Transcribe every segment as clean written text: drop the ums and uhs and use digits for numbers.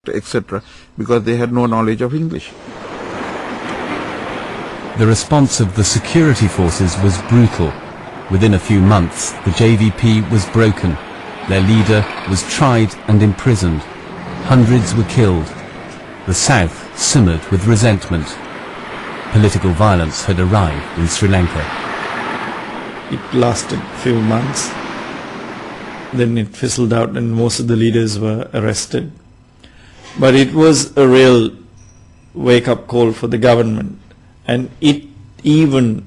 etc., because they had no knowledge of English. The response of the security forces was brutal. Within a few months, the JVP was broken. Their leader was tried and imprisoned. Hundreds were killed. The South simmered with resentment. Political violence had arrived in Sri Lanka. It lasted a few months. Then it fizzled out and most of the leaders were arrested. But it was a real wake-up call for the government, and it even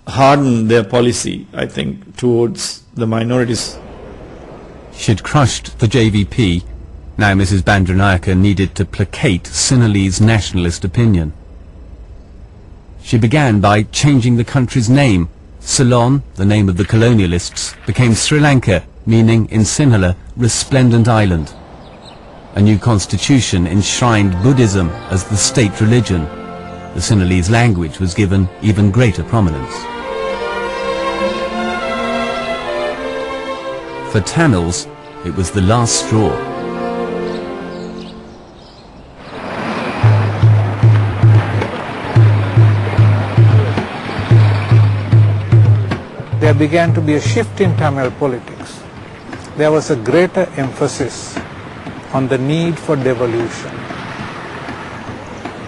hardened their policy, I think, towards the minorities. She'd crushed the JVP. Now Mrs. Bandaranaike needed to placate Sinhalese nationalist opinion. She began by changing the country's name. Ceylon, the name of the colonialists, became Sri Lanka, meaning in Sinhala, resplendent island. A new constitution enshrined Buddhism as the state religion. The Sinhalese language was given even greater prominence. For Tamils, it was the last straw. There began to be a shift in Tamil politics. There was a greater emphasis on the need for devolution.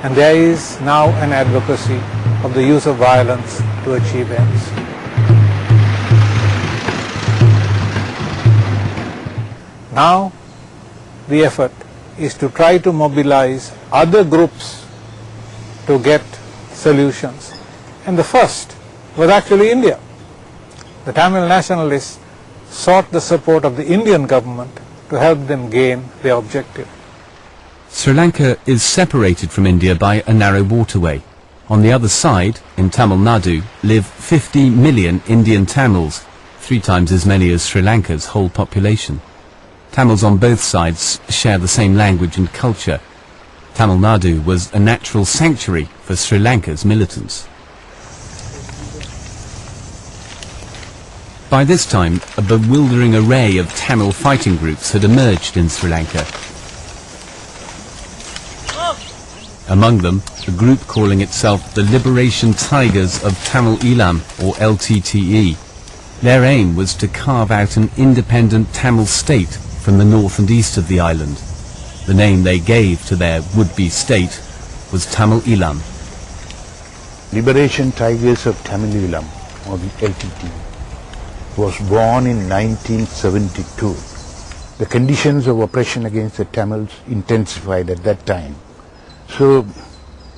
And there is now an advocacy of the use of violence to achieve ends. Now, the effort is to try to mobilize other groups to get solutions. And the first was actually India. The Tamil nationalists sought the support of the Indian government to help them gain their objective. Sri Lanka is separated from India by a narrow waterway. On the other side, in Tamil Nadu, live 50 million Indian Tamils, 3 times as many as Sri Lanka's whole population. Tamils on both sides share the same language and culture. Tamil Nadu was a natural sanctuary for Sri Lanka's militants. By this time, a bewildering array of Tamil fighting groups had emerged in Sri Lanka. Among them, a group calling itself the Liberation Tigers of TamilNet, or LTTE. Their aim was to carve out an independent Tamil state from the north and east of the island. The name they gave to their would-be state was TamilNet. Liberation Tigers of TamilNet, or the LTTE, was born in 1972. The conditions of oppression against the Tamils intensified at that time. So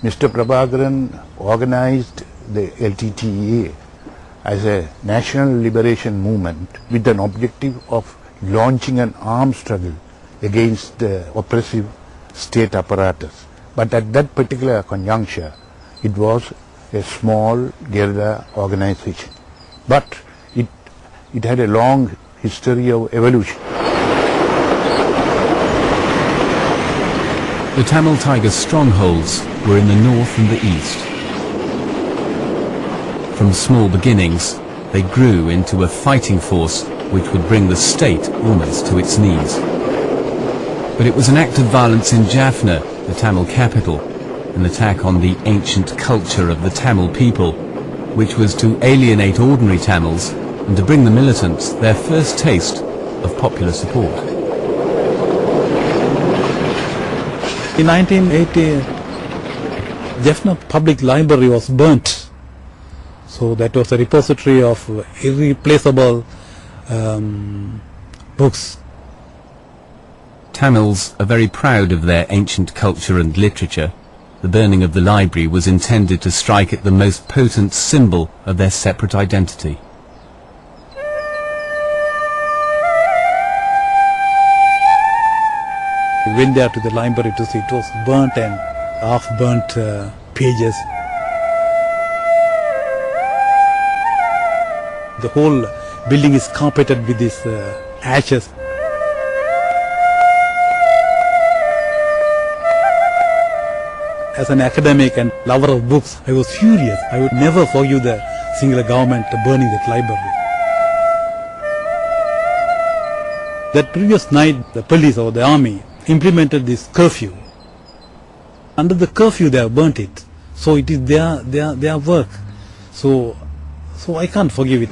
Mr. Prabhakaran organized the LTTE as a national liberation movement with an objective of launching an armed struggle against the oppressive state apparatus. But at that particular conjuncture, it was a small guerrilla organization. But it had a long history of evolution. The Tamil Tiger strongholds were in the north and the east. From small beginnings, they grew into a fighting force which would bring the state almost to its knees. But it was an act of violence in Jaffna, the Tamil capital, an attack on the ancient culture of the Tamil people, which was to alienate ordinary Tamils and to bring the militants their first taste of popular support. In 1980, Jaffna Public Library was burnt. So that was a repository of irreplaceable books. Tamils are very proud of their ancient culture and literature. The burning of the library was intended to strike at the most potent symbol of their separate identity. We went there to the library to see it was burnt and half-burnt pages. The whole building is carpeted with these ashes. As an academic and lover of books, I was furious. I would never forgive the singular government burning that library. That previous night, the police or the army implemented this curfew. Under the curfew, they have burnt it. So it is their work. So I can't forgive it.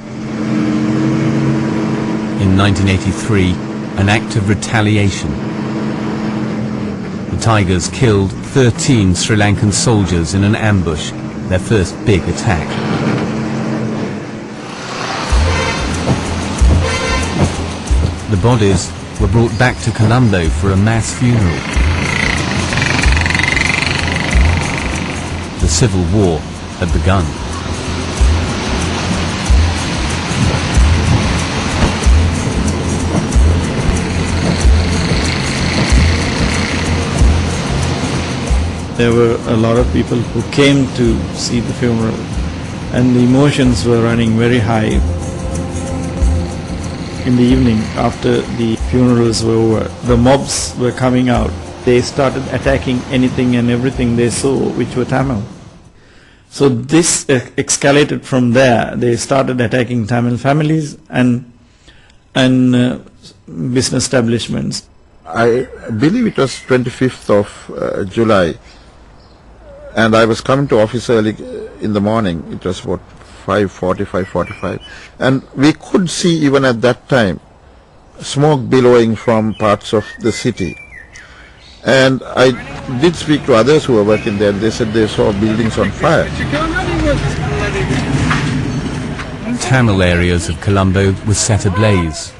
In 1983, an act of retaliation. The Tigers killed 13 Sri Lankan soldiers in an ambush, their first big attack. The bodies were brought back to Colombo for a mass funeral. The civil war had begun. There were a lot of people who came to see the funeral, and the emotions were running very high. In the evening, after the funerals were over, the mobs were coming out. They started attacking anything and everything they saw which were Tamil. So this escalated from there. They started attacking Tamil families and business establishments. I believe it was 25th of July, and I was coming to office early in the morning. It was about 5:40, 5:45, and we could see even at that time smoke billowing from parts of the city. And I did speak to others who were working there, and they said they saw buildings on fire. Tamil areas of Colombo were set ablaze.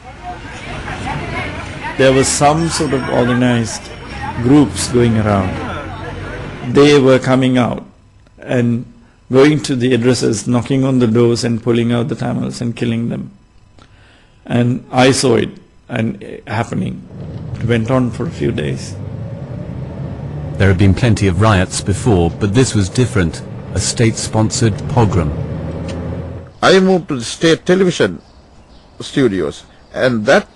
There was some sort of organized groups going around. They were coming out and going to the addresses, knocking on the doors and pulling out the Tamils and killing them. And I saw it happening. It went on for a few days. There had been plenty of riots before, but this was different, a state-sponsored pogrom. I moved to the state television studios, and that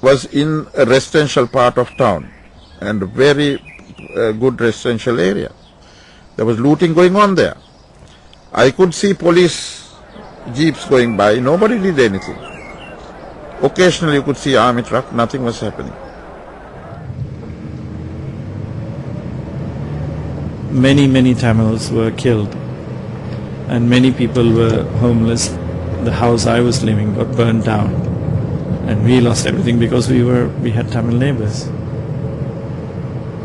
was in a residential part of town, and a very good residential area. There was looting going on there. I could see police jeeps going by, nobody did anything. Occasionally you could see army truck, nothing was happening. Many Tamils were killed, and many people were homeless. The house I was living got burned down, and we lost everything because we had Tamil neighbors.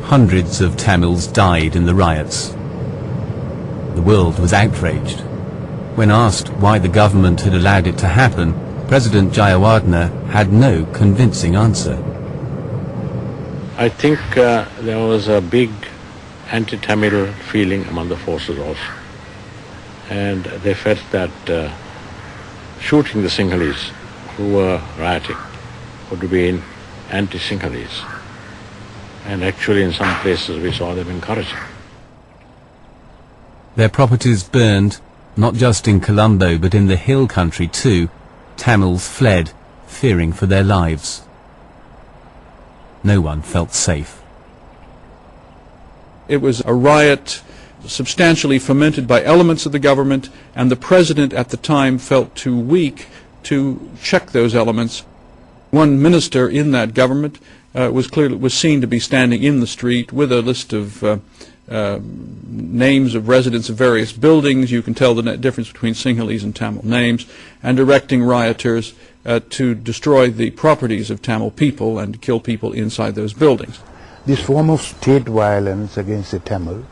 Hundreds of Tamils died in the riots. The world was outraged. When asked why the government had allowed it to happen, President Jayawardena had no convincing answer. I think there was a big anti-Tamil feeling among the forces also. And they felt that shooting the Sinhalese who were rioting would be anti-Sinhalese. And actually in some places we saw them encouraging. Their properties burned, not just in Colombo but in the hill country too. Tamils fled, fearing for their lives. No one felt safe. It was a riot substantially fomented by elements of the government, and the president at the time felt too weak to check those elements. One minister in that government was seen to be standing in the street with a list of names of residents of various buildings. You can tell the difference between Sinhalese and Tamil names, and directing rioters to destroy the properties of Tamil people and kill people inside those buildings. This form of state violence against the Tamil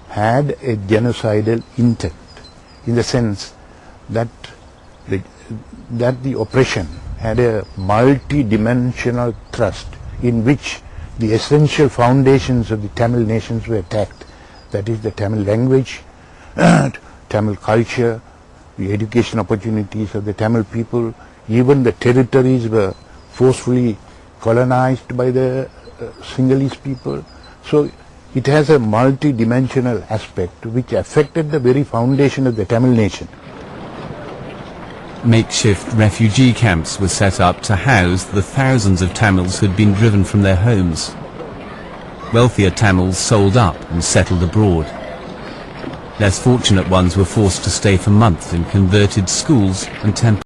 had a genocidal intent, in the sense that the oppression had a multi-dimensional thrust in which the essential foundations of the Tamil nations were attacked. That is the Tamil language, Tamil culture, the education opportunities of the Tamil people, even the territories were forcefully colonized by the Sinhalese people. So it has a multi-dimensional aspect which affected the very foundation of the Tamil nation. Makeshift refugee camps were set up to house the thousands of Tamils who had been driven from their homes. Wealthier Tamils sold up and settled abroad. Less fortunate ones were forced to stay for months in converted schools and temples.